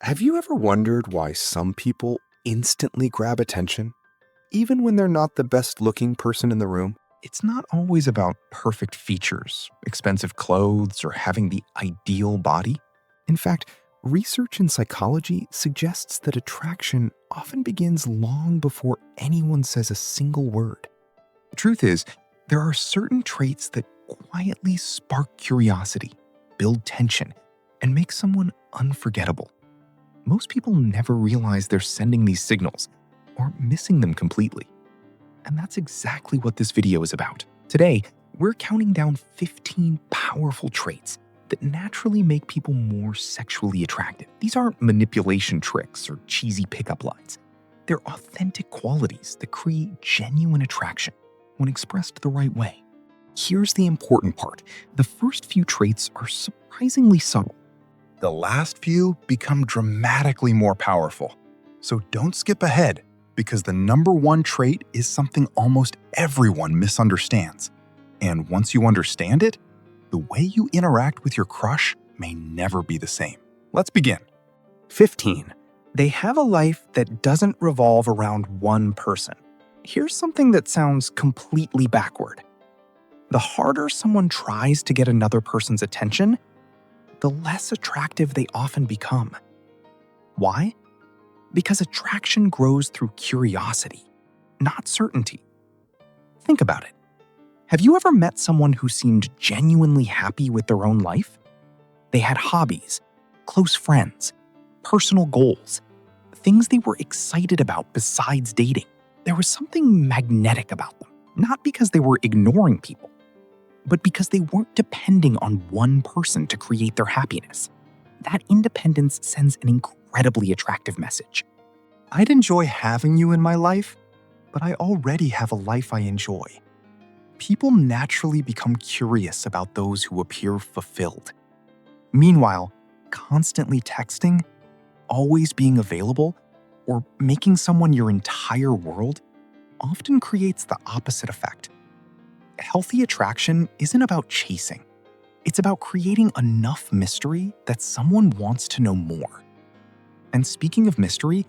Have you ever wondered why some people instantly grab attention, even when they're not the best looking person in the room? It's not always about perfect features, expensive clothes, or having the ideal body. In fact, research in psychology suggests that attraction often begins long before anyone says a single word. The truth is, there are certain traits that quietly spark curiosity, build tension, and make someone unforgettable. Most people never realize they're sending these signals or missing them completely. And that's exactly what this video is about. Today, we're counting down 15 powerful traits that naturally make people more sexually attractive. These aren't manipulation tricks or cheesy pickup lines. They're authentic qualities that create genuine attraction when expressed the right way. Here's the important part. The first few traits are surprisingly subtle. The last few become dramatically more powerful. So don't skip ahead, because the number one trait is something almost everyone misunderstands. And once you understand it, the way you interact with your crush may never be the same. Let's begin. 15. They have a life that doesn't revolve around one person. Here's something that sounds completely backward. The harder someone tries to get another person's attention, the less attractive they often become. Why? Because attraction grows through curiosity, not certainty. Think about it. Have you ever met someone who seemed genuinely happy with their own life? They had hobbies, close friends, personal goals, things they were excited about besides dating. There was something magnetic about them, not because they were ignoring people, but because they weren't depending on one person to create their happiness. That independence sends an incredibly attractive message. I'd enjoy having you in my life, but I already have a life I enjoy. People naturally become curious about those who appear fulfilled. Meanwhile, constantly texting, always being available, or making someone your entire world often creates the opposite effect. Healthy attraction isn't about chasing. It's about creating enough mystery that someone wants to know more. And speaking of mystery,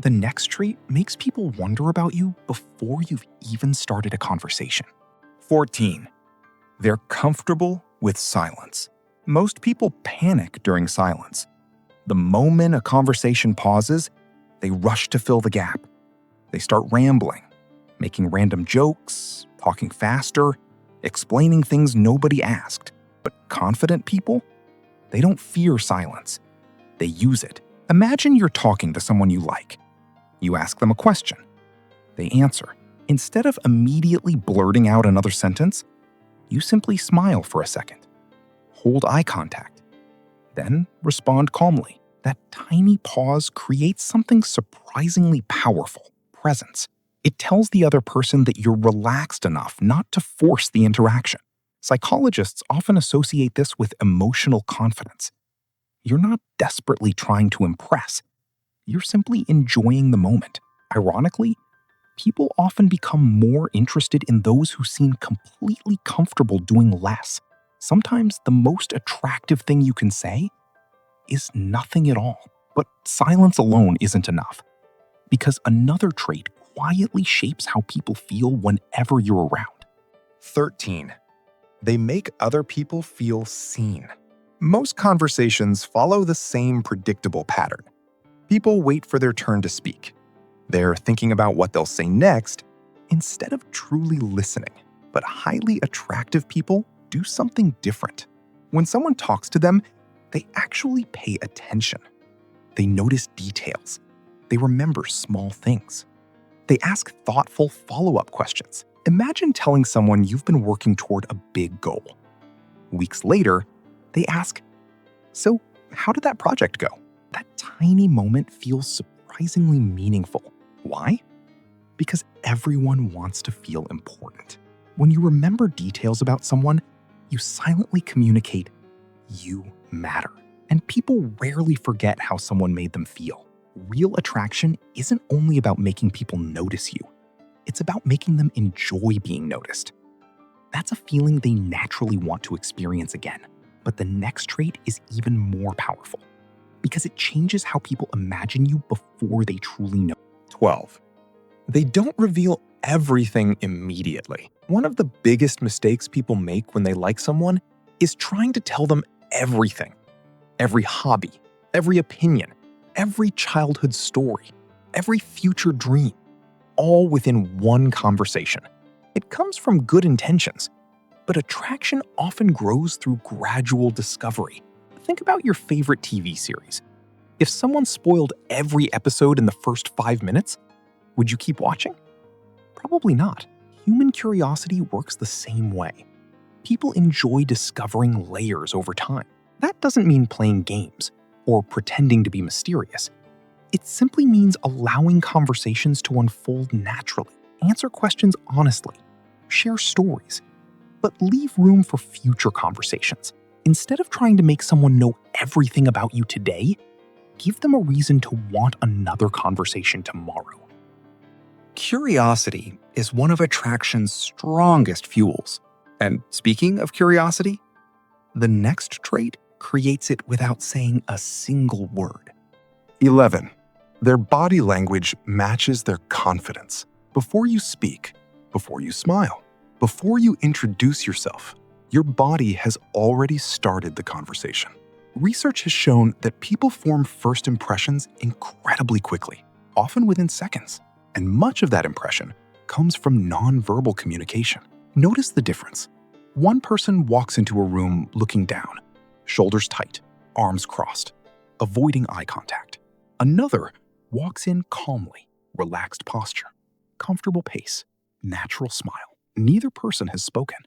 the next trait makes people wonder about you before you've even started a conversation. 14. They're comfortable with silence. Most people panic during silence. The moment a conversation pauses, they rush to fill the gap. They start rambling, making random jokes, talking faster, explaining things nobody asked. But confident people, they don't fear silence. They use it. Imagine you're talking to someone you like. You ask them a question. They answer. Instead of immediately blurting out another sentence, you simply smile for a second. Hold eye contact. Then respond calmly. That tiny pause creates something surprisingly powerful: presence. It tells the other person that you're relaxed enough not to force the interaction. Psychologists often associate this with emotional confidence. You're not desperately trying to impress. You're simply enjoying the moment. Ironically, people often become more interested in those who seem completely comfortable doing less. Sometimes the most attractive thing you can say is nothing at all. But silence alone isn't enough, because another trait quietly shapes how people feel whenever you're around. 13. They make other people feel seen. Most conversations follow the same predictable pattern. People wait for their turn to speak. They're thinking about what they'll say next instead of truly listening. But highly attractive people do something different. When someone talks to them, they actually pay attention. They notice details. They remember small things. They ask thoughtful follow-up questions. Imagine telling someone you've been working toward a big goal. Weeks later, they ask, "So, how did that project go?" That tiny moment feels surprisingly meaningful. Why? Because everyone wants to feel important. When you remember details about someone, you silently communicate, "You matter." And people rarely forget how someone made them feel. Real attraction isn't only about making people notice you. It's about making them enjoy being noticed. That's a feeling they naturally want to experience again. But the next trait is even more powerful. because it changes how people imagine you before they truly know. 12. They don't reveal everything immediately. One of the biggest mistakes people make when they like someone is trying to tell them everything. Every hobby, every opinion, every childhood story, every future dream, all within one conversation. It comes from good intentions, but attraction often grows through gradual discovery. Think about your favorite TV series. If someone spoiled every episode in the first 5 minutes, would you keep watching? Probably not. Human curiosity works the same way. People enjoy discovering layers over time. That doesn't mean playing games or pretending to be mysterious. It simply means allowing conversations to unfold naturally. Answer questions honestly. Share stories. But leave room for future conversations. Instead of trying to make someone know everything about you today, give them a reason to want another conversation tomorrow. Curiosity is one of attraction's strongest fuels. And speaking of curiosity, the next trait creates it without saying a single word. 11. Their body language matches their confidence. Before you speak, before you smile, before you introduce yourself, your body has already started the conversation. Research has shown that people form first impressions incredibly quickly, often within seconds. And much of that impression comes from nonverbal communication. Notice the difference. One person walks into a room looking down, shoulders tight, arms crossed, avoiding eye contact. Another walks in calmly, relaxed posture, comfortable pace, natural smile. Neither person has spoken,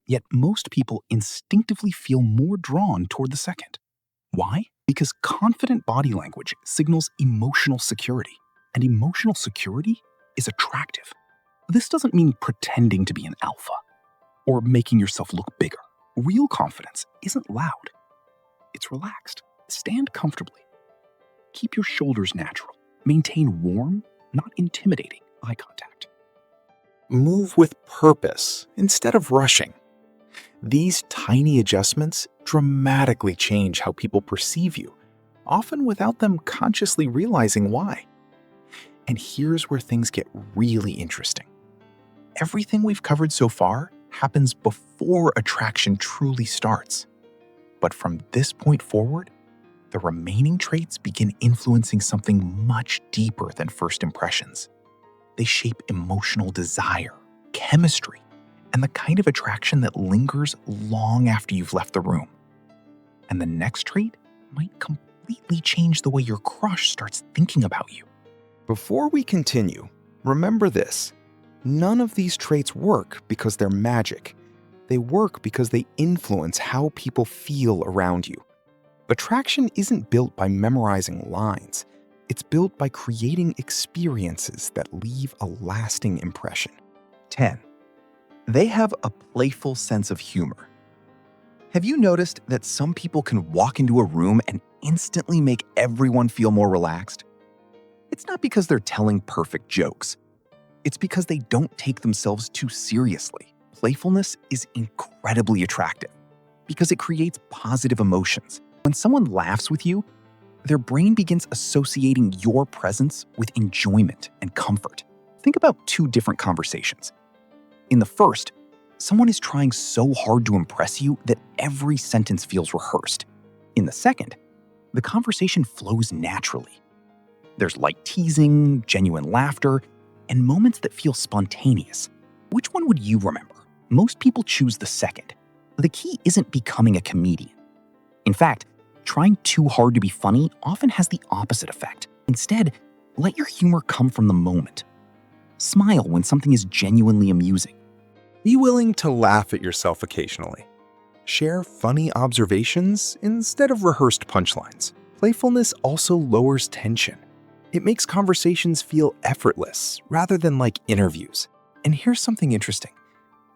yet most people instinctively feel more drawn toward the second. Why? Because confident body language signals emotional security, and emotional security is attractive. This doesn't mean pretending to be an alpha or making yourself look bigger. Real confidence isn't loud. It's relaxed. Stand comfortably. Keep your shoulders natural. Maintain warm, not intimidating eye contact. Move with purpose instead of rushing. These tiny adjustments dramatically change how people perceive you, often without them consciously realizing why. And here's where things get really interesting. Everything we've covered so far happens before attraction truly starts. But from this point forward, the remaining traits begin influencing something much deeper than first impressions. They shape emotional desire, chemistry, and the kind of attraction that lingers long after you've left the room. And the next trait might completely change the way your crush starts thinking about you. Before we continue, remember this. None of these traits work because they're magic. They work because they influence how people feel around you. Attraction isn't built by memorizing lines. It's built by creating experiences that leave a lasting impression. 10. They have a playful sense of humor. Have you noticed that some people can walk into a room and instantly make everyone feel more relaxed? It's not because they're telling perfect jokes. It's because they don't take themselves too seriously. Playfulness is incredibly attractive because it creates positive emotions. When someone laughs with you, their brain begins associating your presence with enjoyment and comfort. Think about two different conversations. In the first, someone is trying so hard to impress you that every sentence feels rehearsed. In the second, the conversation flows naturally. There's light teasing, genuine laughter, and moments that feel spontaneous. Which one would you remember? Most people choose the second. The key isn't becoming a comedian. In fact, trying too hard to be funny often has the opposite effect. Instead, let your humor come from the moment. Smile when something is genuinely amusing. Be willing to laugh at yourself occasionally. Share funny observations instead of rehearsed punchlines. Playfulness also lowers tension. It makes conversations feel effortless rather than like interviews. And here's something interesting.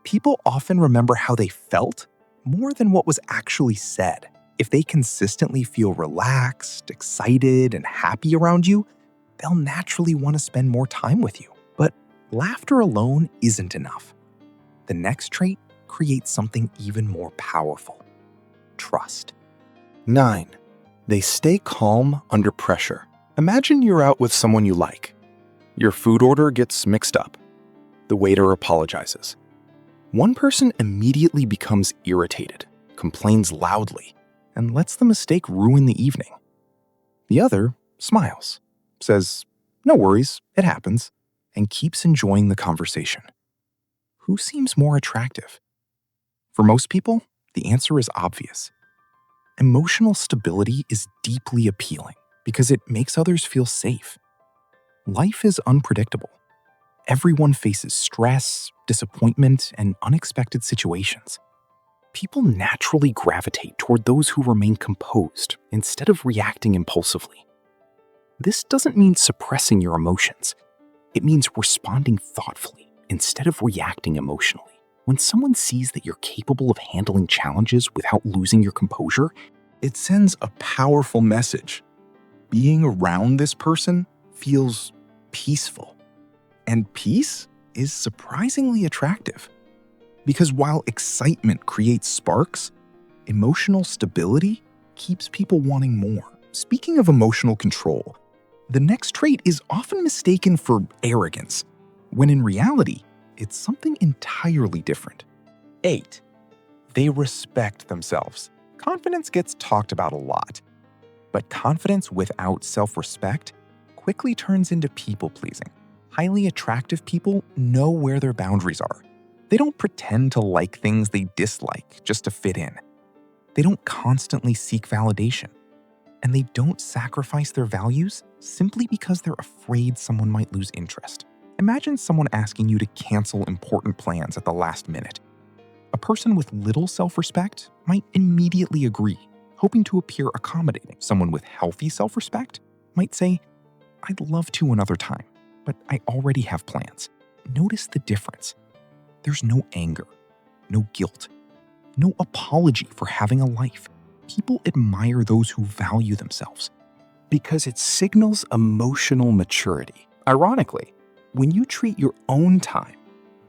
People often remember how they felt more than what was actually said. If they consistently feel relaxed, excited, and happy around you, they'll naturally want to spend more time with you. But laughter alone isn't enough. The next trait creates something even more powerful: trust. 9. They stay calm under pressure. Imagine you're out with someone you like. Your food order gets mixed up. The waiter apologizes. One person immediately becomes irritated, complains loudly, and lets the mistake ruin the evening. The other smiles, says, "No worries, it happens," and keeps enjoying the conversation. Who seems more attractive? For most people, the answer is obvious. Emotional stability is deeply appealing because it makes others feel safe. Life is unpredictable. Everyone faces stress, disappointment, and unexpected situations. People naturally gravitate toward those who remain composed instead of reacting impulsively. This doesn't mean suppressing your emotions. It means responding thoughtfully instead of reacting emotionally. When someone sees that you're capable of handling challenges without losing your composure, it sends a powerful message. Being around this person feels peaceful. And peace is surprisingly attractive. Because while excitement creates sparks, emotional stability keeps people wanting more. Speaking of emotional control, the next trait is often mistaken for arrogance, when in reality, it's something entirely different. 8. They respect themselves. Confidence gets talked about a lot, but confidence without self-respect quickly turns into people-pleasing. Highly attractive people know where their boundaries are. They don't pretend to like things they dislike just to fit in. They don't constantly seek validation. And they don't sacrifice their values simply because they're afraid someone might lose interest. Imagine someone asking you to cancel important plans at the last minute. A person with little self-respect might immediately agree, hoping to appear accommodating. Someone with healthy self-respect might say, "I'd love to another time, but I already have plans." Notice the difference. There's no anger, no guilt, no apology for having a life. People admire those who value themselves because it signals emotional maturity. Ironically, when you treat your own time,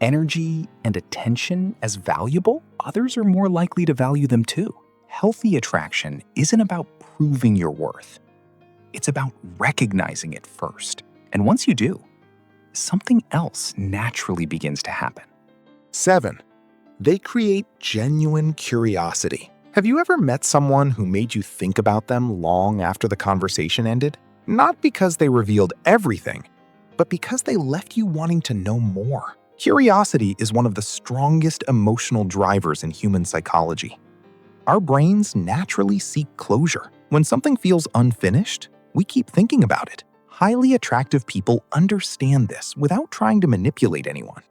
energy, and attention as valuable, others are more likely to value them too. Healthy attraction isn't about proving your worth. It's about recognizing it first. And once you do, something else naturally begins to happen. 7. They create genuine curiosity. Have you ever met someone who made you think about them long after the conversation ended? Not because they revealed everything, but because they left you wanting to know more. Curiosity is one of the strongest emotional drivers in human psychology. Our brains naturally seek closure. When something feels unfinished, we keep thinking about it. Highly attractive people understand this without trying to manipulate anyone.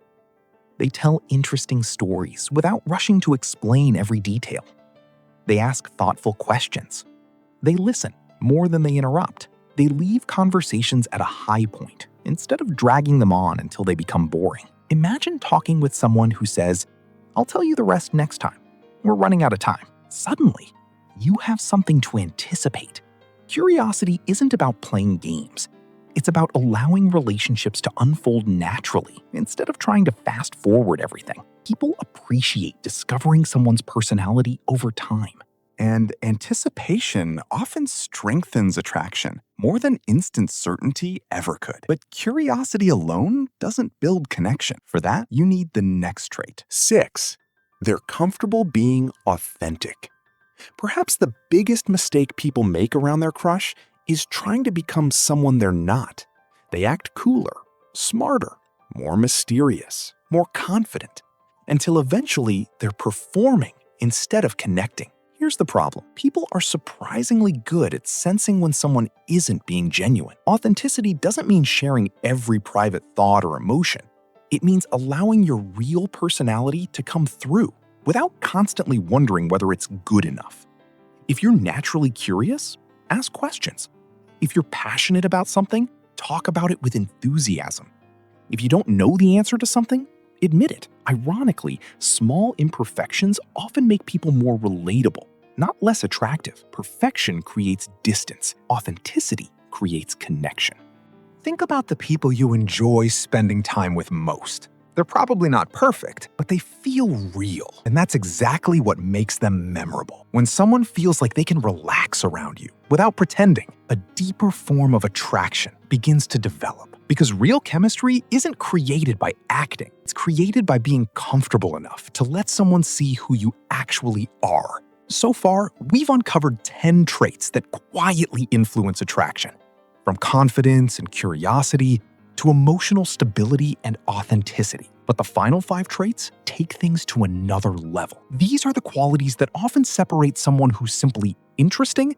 They tell interesting stories without rushing to explain every detail. They ask thoughtful questions. They listen more than they interrupt. They leave conversations at a high point instead of dragging them on until they become boring. Imagine talking with someone who says, "I'll tell you the rest next time. We're running out of time." Suddenly, you have something to anticipate. Curiosity isn't about playing games. It's about allowing relationships to unfold naturally instead of trying to fast forward everything. People appreciate discovering someone's personality over time. And anticipation often strengthens attraction more than instant certainty ever could. But curiosity alone doesn't build connection. For that, you need the next trait. 6. They're comfortable being authentic. Perhaps the biggest mistake people make around their crush is trying to become someone they're not. They act cooler, smarter, more mysterious, more confident, until eventually they're performing instead of connecting. Here's the problem. People are surprisingly good at sensing when someone isn't being genuine. Authenticity doesn't mean sharing every private thought or emotion. It means allowing your real personality to come through without constantly wondering whether it's good enough. If you're naturally curious, ask questions. If you're passionate about something, talk about it with enthusiasm. If you don't know the answer to something, admit it. Ironically, small imperfections often make people more relatable, not less attractive. Perfection creates distance. Authenticity creates connection. Think about the people you enjoy spending time with most. They're probably not perfect, but they feel real. And that's exactly what makes them memorable. When someone feels like they can relax around you, Without pretending, a deeper form of attraction begins to develop. Because real chemistry isn't created by acting. It's created by being comfortable enough to let someone see who you actually are. So far, we've uncovered 10 traits that quietly influence attraction. From confidence and curiosity to emotional stability and authenticity. But the final 5 traits take things to another level. These are the qualities that often separate someone who's simply interesting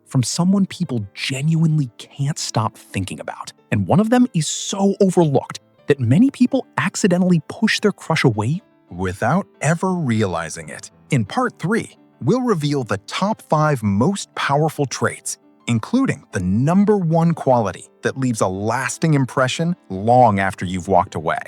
from someone people genuinely can't stop thinking about. And one of them is so overlooked that many people accidentally push their crush away without ever realizing it. In part 3, we'll reveal the top 5 most powerful traits, including the number 1 quality that leaves a lasting impression long after you've walked away.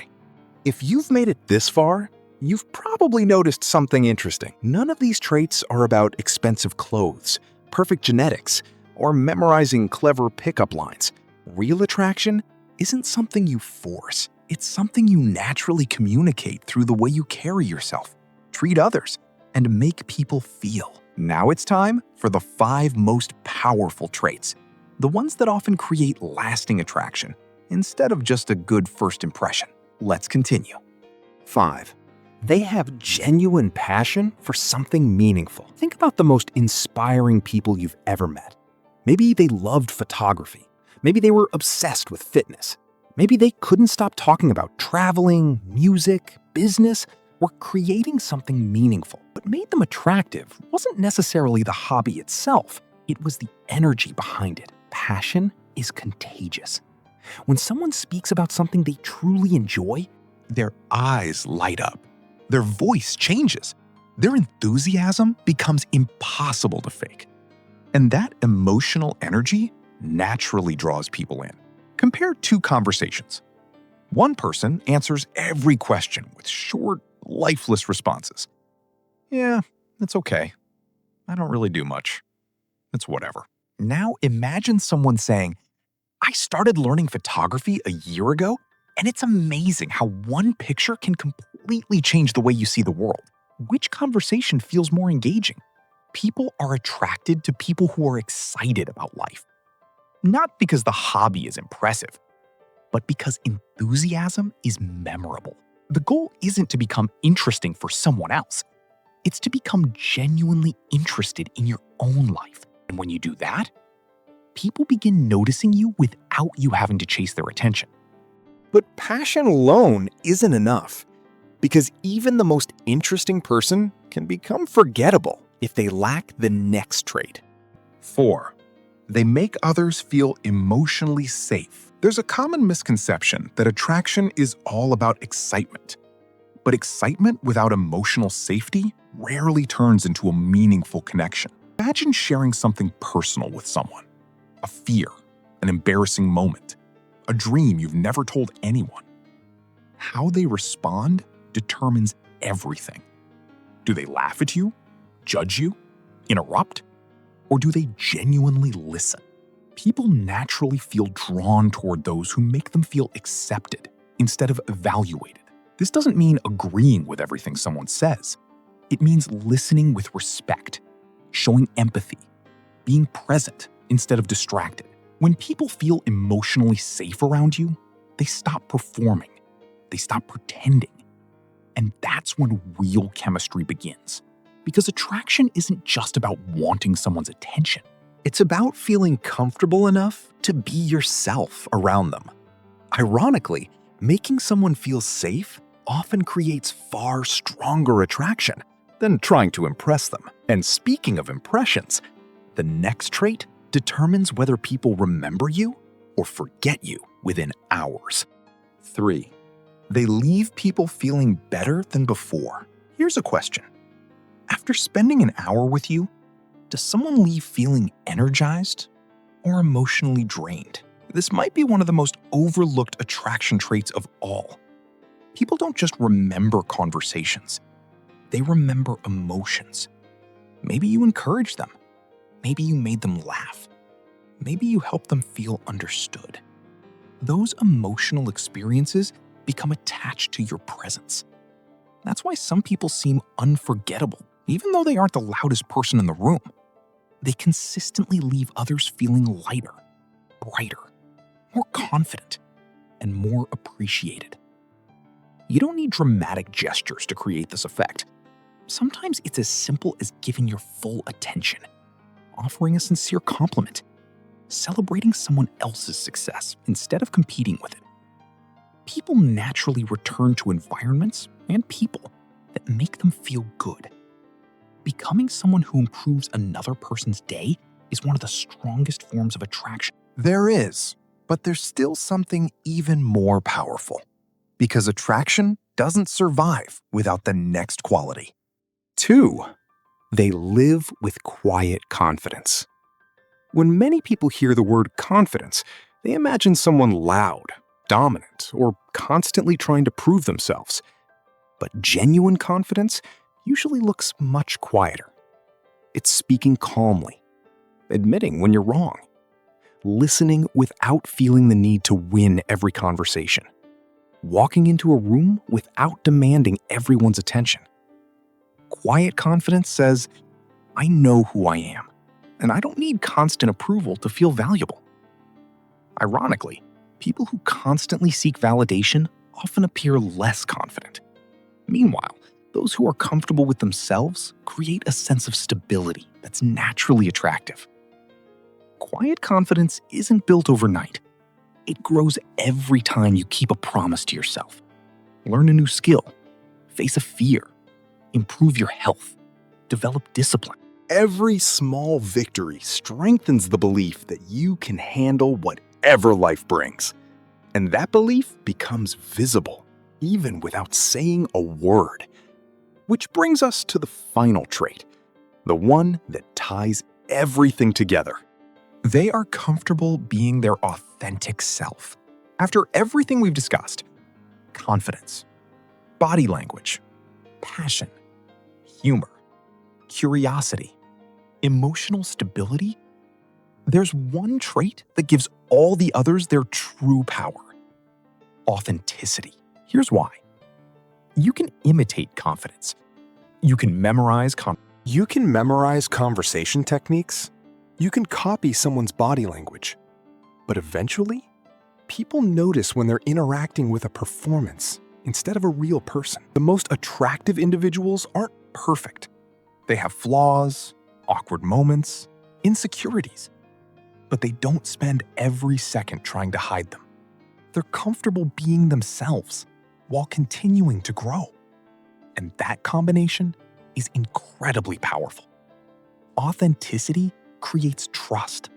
If you've made it this far, you've probably noticed something interesting. None of these traits are about expensive clothes, perfect genetics, or memorizing clever pickup lines. Real attraction isn't something you force. It's something you naturally communicate through the way you carry yourself, treat others, and make people feel. Now it's time for the 5 most powerful traits, the ones that often create lasting attraction, instead of just a good first impression. Let's continue. 5. They have genuine passion for something meaningful. Think about the most inspiring people you've ever met. Maybe they loved photography. Maybe they were obsessed with fitness. Maybe they couldn't stop talking about traveling, music, business, or creating something meaningful. What made them attractive wasn't necessarily the hobby itself. It was the energy behind it. Passion is contagious. When someone speaks about something they truly enjoy, their eyes light up. Their voice changes. Their enthusiasm becomes impossible to fake. And that emotional energy naturally draws people in. Compare 2 conversations. One person answers every question with short, lifeless responses. Yeah, it's okay. I don't really do much. It's whatever. Now imagine someone saying, I started learning photography a year ago, and it's amazing how one picture can completely change the way you see the world. Which conversation feels more engaging? People are attracted to people who are excited about life. Not because the hobby is impressive, but because enthusiasm is memorable. The goal isn't to become interesting for someone else. It's to become genuinely interested in your own life. And when you do that, people begin noticing you without you having to chase their attention. But passion alone isn't enough, because even the most interesting person can become forgettable if they lack the next trait. 4. They make others feel emotionally safe. There's a common misconception that attraction is all about excitement. But excitement without emotional safety rarely turns into a meaningful connection. Imagine sharing something personal with someone. A fear, an embarrassing moment, a dream you've never told anyone. How they respond determines everything. Do they laugh at you, judge you, interrupt, or do they genuinely listen? People naturally feel drawn toward those who make them feel accepted instead of evaluated. This doesn't mean agreeing with everything someone says. It means listening with respect, showing empathy, being present instead of distracted. When people feel emotionally safe around you, they stop performing, they stop pretending. And that's when real chemistry begins. Because attraction isn't just about wanting someone's attention. It's about feeling comfortable enough to be yourself around them. Ironically, making someone feel safe often creates far stronger attraction than trying to impress them. And speaking of impressions, the next trait determines whether people remember you or forget you within hours. 3. They leave people feeling better than before. Here's a question. After spending an hour with you, does someone leave feeling energized or emotionally drained? This might be one of the most overlooked attraction traits of all. People don't just remember conversations. They remember emotions. Maybe you encouraged them. Maybe you made them laugh. Maybe you helped them feel understood. Those emotional experiences become attached to your presence. That's why some people seem unforgettable, even though they aren't the loudest person in the room. They consistently leave others feeling lighter, brighter, more confident, and more appreciated. You don't need dramatic gestures to create this effect. Sometimes it's as simple as giving your full attention, offering a sincere compliment, celebrating someone else's success instead of competing with it. People naturally return to environments and people that make them feel good. Becoming someone who improves another person's day is one of the strongest forms of attraction. There is, but there's still something even more powerful, because attraction doesn't survive without the next quality. 2, they live with quiet confidence. When many people hear the word confidence, they imagine someone loud, dominant, or constantly trying to prove themselves. But genuine confidence usually looks much quieter. It's speaking calmly, admitting when you're wrong, listening without feeling the need to win every conversation, walking into a room without demanding everyone's attention. Quiet confidence says, I know who I am, and I don't need constant approval to feel valuable. Ironically, people who constantly seek validation often appear less confident. Meanwhile, those who are comfortable with themselves create a sense of stability that's naturally attractive. Quiet confidence isn't built overnight. It grows every time you keep a promise to yourself, learn a new skill, face a fear, improve your health, develop discipline. Every small victory strengthens the belief that you can handle whatever life brings. And that belief becomes visible, even without saying a word. Which brings us to the final trait, the one that ties everything together. They are comfortable being their authentic self. After everything we've discussed, confidence, body language, passion, humor, curiosity, emotional stability, there's one trait that gives all the others their true power: authenticity. Here's why. You can imitate confidence. You can memorize conversation techniques. You can copy someone's body language. But eventually, people notice when they're interacting with a performance instead of a real person. The most attractive individuals aren't perfect. They have flaws, awkward moments, insecurities. But they don't spend every second trying to hide them. They're comfortable being themselves while continuing to grow. And that combination is incredibly powerful. Authenticity creates trust.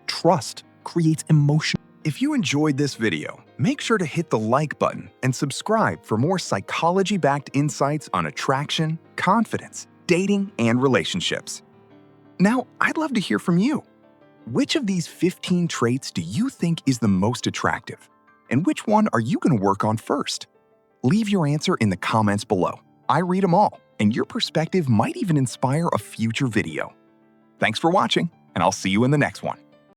Trust creates emotion. If you enjoyed this video, make sure to hit the like button and subscribe for more psychology-backed insights on attraction, confidence, dating, and relationships. Now, I'd love to hear from you. Which of these 15 traits do you think is the most attractive? And which one are you going to work on first? Leave your answer in the comments below. I read them all, and your perspective might even inspire a future video. Thanks for watching, and I'll see you in the next one.